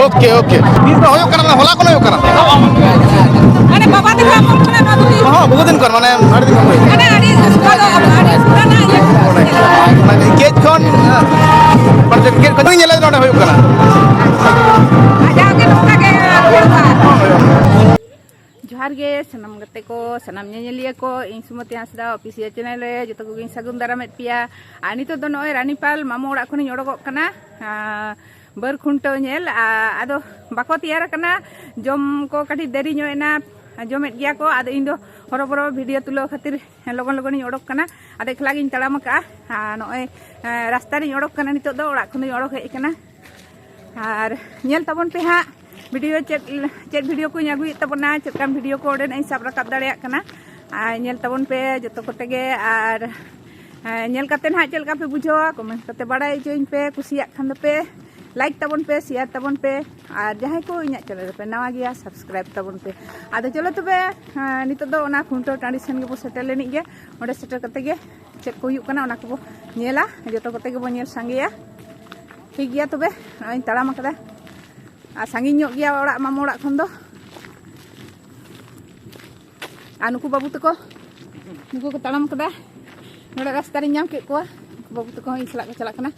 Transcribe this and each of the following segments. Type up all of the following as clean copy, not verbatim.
Okay okay तीस में होयो करना होला कोन होयो करना अरे बाबा देखो अपन ना ना दुई हां बहुत दिन कर माने आठ दिन होयो अरे अरे इसको तो अरे पुराना ये माने केज कोन पर जो केज कोन नेले नोडे होयो करना आजा के नोका के जोहार गे सनम गते को सनम नेलिया को इन सुमति हासदा ऑफिसियल चैनल रे जतो को इन सगुन दारा मेट पिया आनी तो नय रानीपाल मामो ओड़ा खनि ओडोगक कना बर खुंटो नेल आदो बाको तैयार कना जम को काटी देरी ᱧᱚᱜ जमेट गया को आदो इन दो हरबरो वीडियो तुलो खातिर लगन लगन ओडोक कना आदो एकला गिन तड़ाम का नय रास्ता रे ओडोक कना नितो दो ओड़ा खनि ओडोक हेज कना आर नेल तबन पे हा वीडियो चेक वीडियो को आगुई तबना चेकान वीडियो को ओडे नहीं सब रकाब दाड़े कना नेल तबन पे जतो कोते गे आर नेल कते ना चेलका पे बुझवा कमेंट कते बाड़ाय जोइन पे कुसिया खान पे लाइक तबन पे शेयर तबन पे और जहां को इना चैनल पे नवा गया सब्सक्राइब तबन पे आदो चलो तबे नितो दो ओना खुंटो टांडी सेन गेबो सेटल लेनि गे ओडे सेटल कते गे चेक को हुयु कना ओना को नेला जतो कते गे बो नेल संगेया ठीक गया तबे नय तड़ाम कदा आ संगी ᱧᱚᱜ गया ओड़ा मामो ओड़ा खन दो आ नुकु बाबू तको नुकु को तड़ाम कदा नोडे रास्ता रे ᱧᱟᱢ के को बाबू तको इ सला को चला कना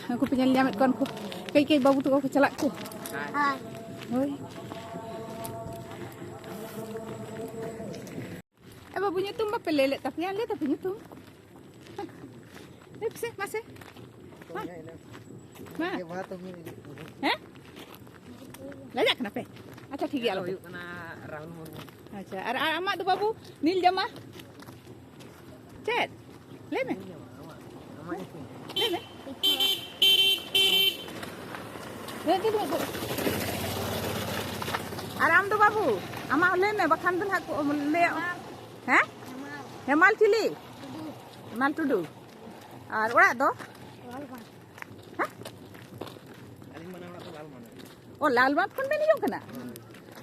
aku penyel nyamet kon ku kai babu tu ko celak ku hai hoi babu nyetum ba pelele tapi ale tapi nyetum sih masih ma lajak kenapa acha ठीक है alo kana Rahul Murmu acha ar amak tu babu nil jama chat le me आराम दो बाबू आमा ले ने बखान दन हाक ले हैं हेमाल चिली हेमाल टुडू और ओड़ा दो हैं ओ लालबाग खन बेनि जों कना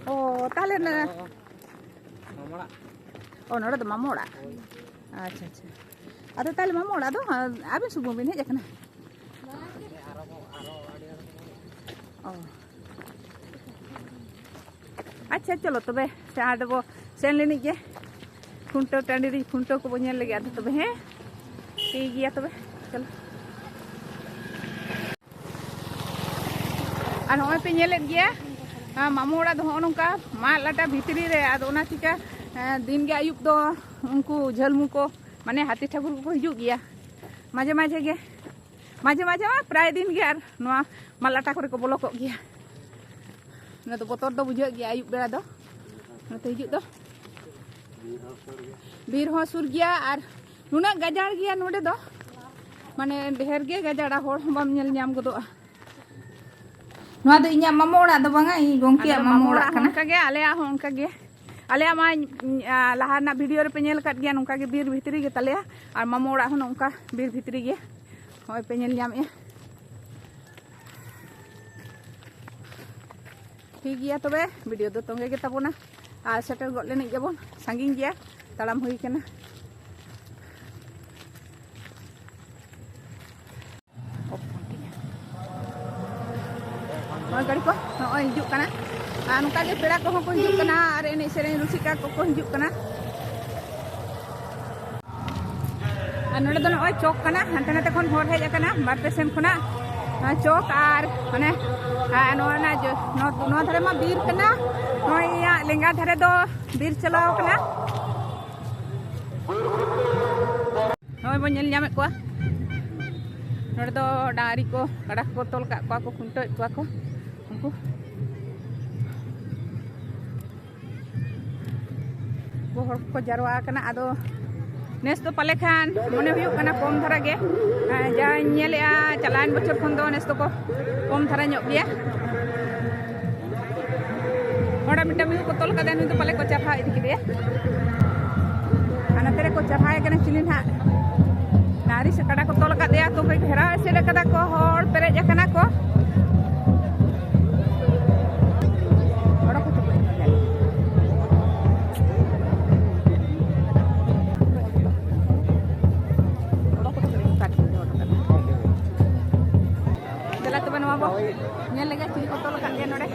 ओ ताले ना मामोड़ा ओ नोड़ा दो मामोड़ा अच्छा अच्छा आदो ताले मामोड़ा दो आबे सुबह बिन हे जकना अच्छा चलो तबे सेहाड बो सेन लेनी के खुंटो टांडी री खुंटो को बनेल लगे आदो तबे हैं ठीक गया तबे चलो आ नय पे नेलेत गया मामो ओड़ा दो नोंका मा लाटा भितरी रे आदो ओना चिका दिन गे आयुब दो उनको झलमु को माने हाथी ठाकुर को हिजुग गया माजे माजे गे माजे माजे मा प्राय दिन गे आर नोआ मालाटा करे को बोलो को गया ना तो बोतर दो बुझे गया आयुब बेड़ा दो ना तो हिजुग दो बीर हो सुर गया और नुना गजाड़ गया नोडे दो माने ढेर गे गजाड़ा होड़ बाम नेल ᱧᱟᱢ गदोआ नोआ दो इᱧा मामो ओड़ा दो बांगा इ गोंकिया मामो ओड़ा कना का गे आलेया हो उनका गे आलेया मा लाहा ना वीडियो रे पे नेल काट गया नोंका गे बीर भितरी गे तलेया और मामो ओड़ा हो नोंका बीर भितरी गे होय पे नेल ᱧᱟᱢ ए ठीक गया तबे वीडियो दो तोंगे के तबोना आ सेटर गो लेनि गेबोन सांगिन गया तड़ाम हुई केना गाड़ी को नय हिजुक कना आ नुका के पेड़ा को को हिजुक कना और एने सेरेन रुसिका को हिजुक कना आ नोडे दो नय चौक कना हंते नाते खन होर हेज कना बार पे सेन खना चौक और माने नोना जो नो धरे मा बीर कना नोया लेंगा धरे दो बीर चलाव कना नोय बो नेल ᱧᱟᱢᱮ कोआ नोडे दो डारी को कड़ा को तोल का को खुंटो कोआ को उनको वो हर को जारवा कना आदो नेस तो पाले खान मने हुयु कना कम धरा गे जा नेलेआ चलान बछर खन दो नेस तो को कम धरा ᱧᱚᱜ गया ओड़ा मिटा मिउ को तोल कदा नु तो पाले को चाफा इदि किदे आना तेरे को चाफाय कना चिलिन हा नारी से कड़ा को तोल कदया तो पे घेरा से कदा को होड़ पेरेज कना को ओड़ा को नवा बो nyel lega chili ko tol kan dia node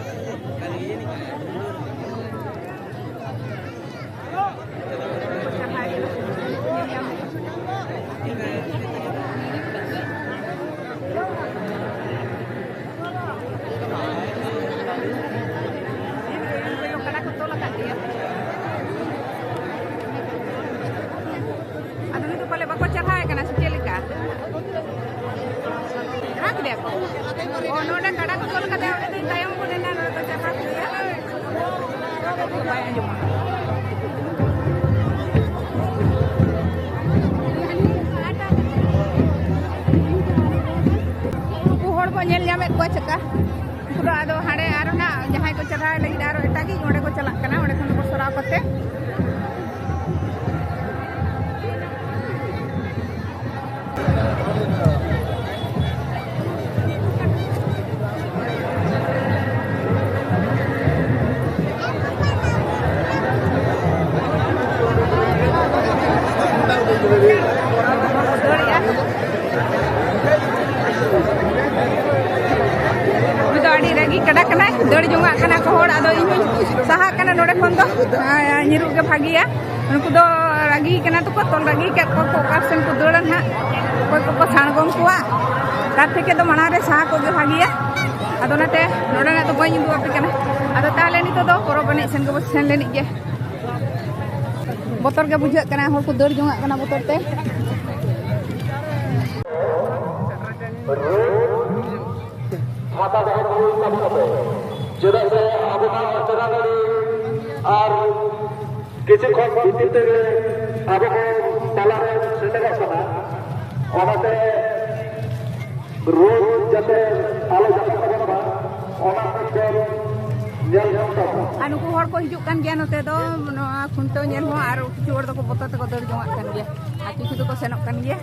Oh, no, dah kadang kalau kata orang itu tayang pun enak orang tu cakap dia. Baik aja mah. Kuhor ko nyel nyamet ko cakap. Kudo ado hade aro na jahai ko cakap lagi aro etagi orde ko chalak kana orde khon ko sora kate. Kada kena dor jonga kana ko hor ado inu saha kana node khon do nyiru ge bhagiya unku do ragi kana to ko tol ragi ke ko karsen ko doran ha ko sangom kuwa tar theke do mana re saha ko ge bhagiya ado nate node na to boi indu ape kana ado tale ni to do poro bani sen go sen leni ge botor ge bujak kana hor ko dor jonga kana botor te mata dapat kami apa? Jadi saya abu nak cerita dari ar kisi kau binti tege abu kau talar sedekah sana. Orang te roh jate alam jate apa? Orang te jalan apa? Anu ko hor ko hijukkan dia note do khunto nyel ho aru kichur do ko botor te ko dor jonga kan dia. Aki kitu ko senok kan dia.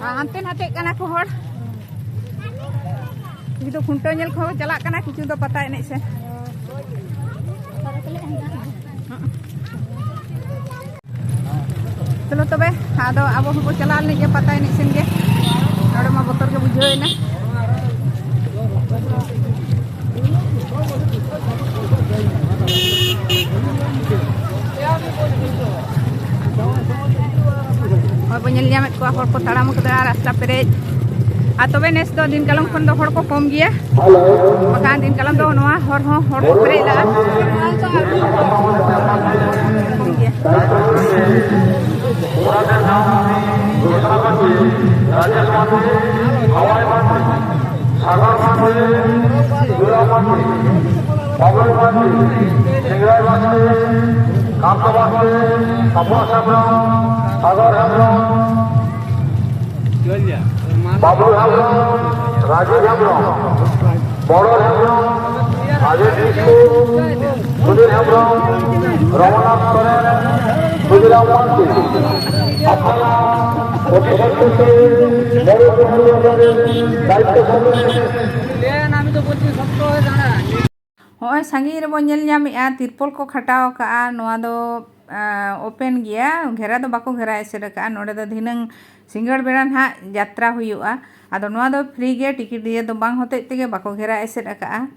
Anten hate kana ko hor itu khunto nyel ko jalak kana kichu do pata enek se chalo tobe ado abo ho chalal ni ge pata enek sen ge node ma botor ge bujhoy na hoy nyel nyamet ko hor ko taram ko rasta perej atau benes do din kalam kon do hor ko kom giya maka din kalam do no hor ko pre la Babu Hamro, Rajesh Hamro, Boro Hamro, Rajesh Vishnu, Sudhir Hamro, Ramana Soren, Sudhir Amanti, Apala, Oti Santoshi, Boro Hamro, Daitya Santoshi. Nami to bolchi sabto jana. Hoy sangi re bon nyel nyamea tirpol ko khatao ka noa do open gya ghera do bako ghera esere ka node do dhinang सिंगड़ बेड़ा ना यात्रा हुआ आदो नोआ दो free गे ticket दिए दो बांग होते तेगे बाको घेरा एसेट अका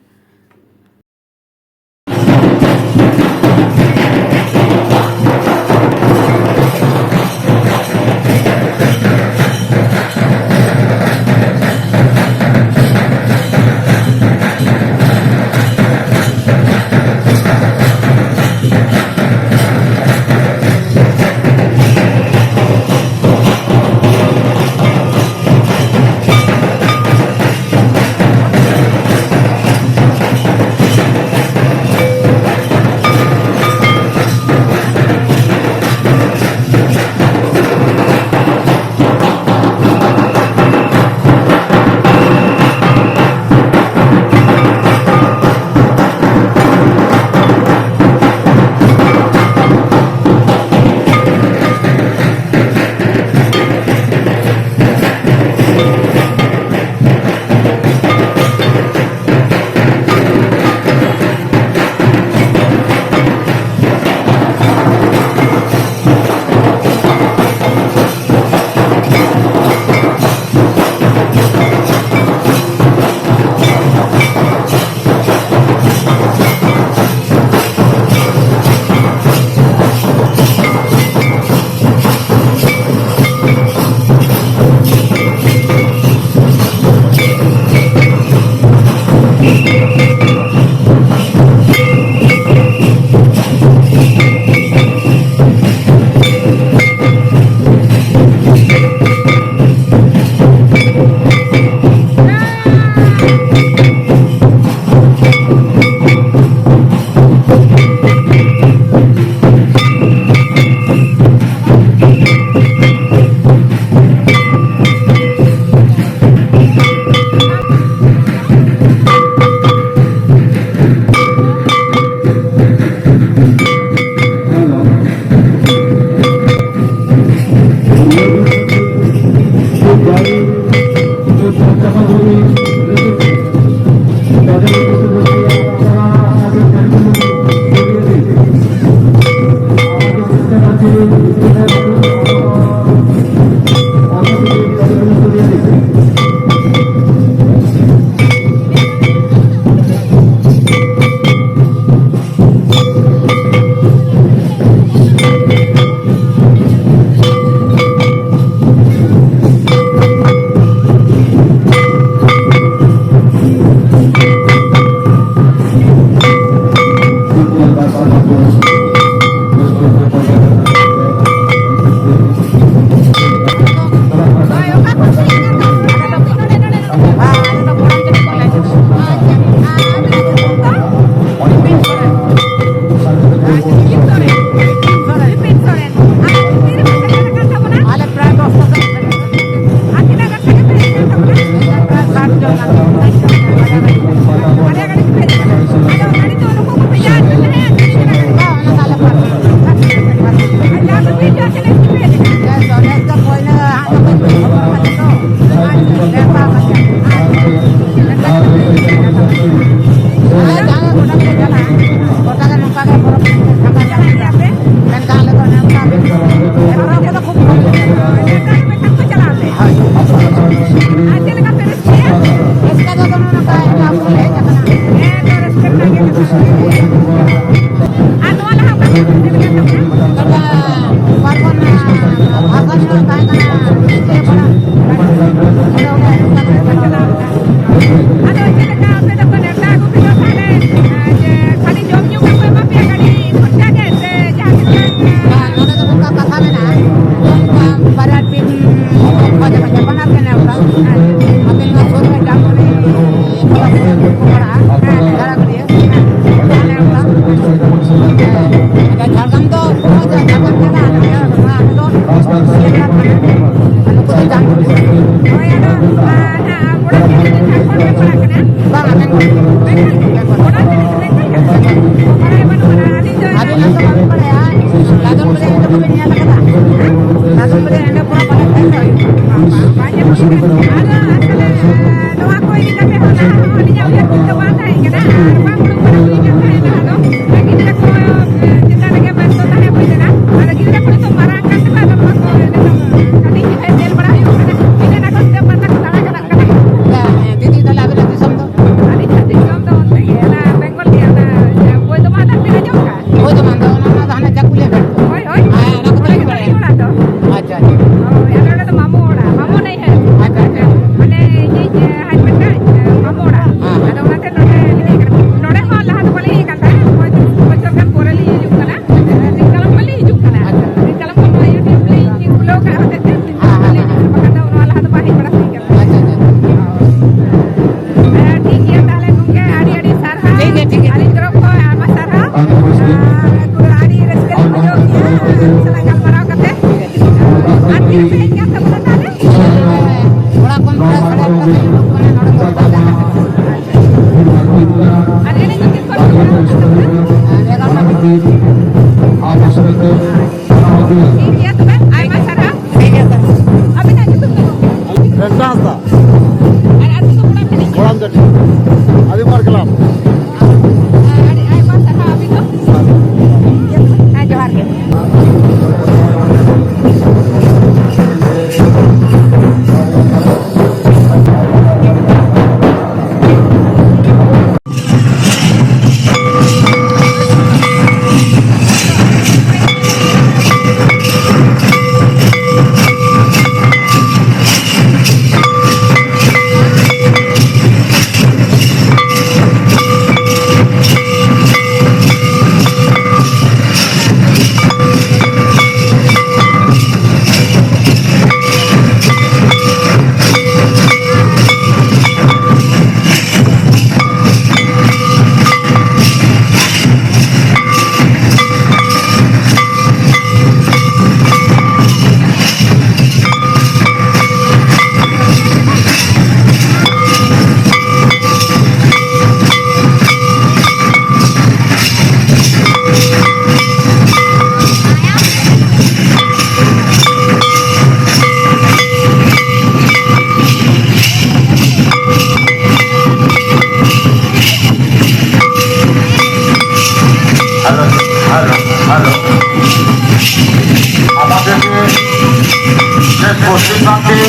পশ্চিমবঙ্গে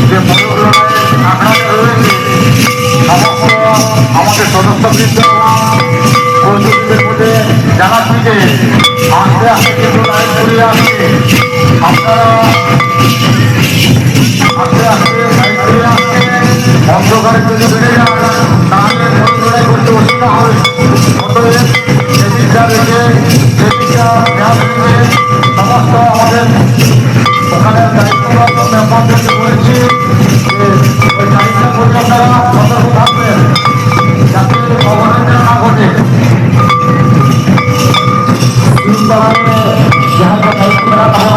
যে মনোগ্রামের আখড়াটা রয়েছে সমস্ত আমাদের সদস্যবৃন্দ এবং কর্মীদের মধ্যে জানাচ্ছি যে আস্তে আস্তে কিন্তু লাইন ঘুরিয়ে আসছে। আপনারা আস্তে আস্তে লাইন ঘুরিয়ে আসছে, অন্ধকারে যদি বেড়ে যান তাহলে মনোগ্রাম করতে অসুবিধা হবে। অতএব সেদিকটা রেখে সেদিকটা ধ্যান রেখে সমস্ত আমাদের ওখানে দায়িত্বরত মেম্বারদেরকে বলেছি যে ওই গাড়িটা করলে আপনারা সতর্ক থাকবেন যাতে অবহেলা না ঘটে। यहाँ का दायित्व रहा था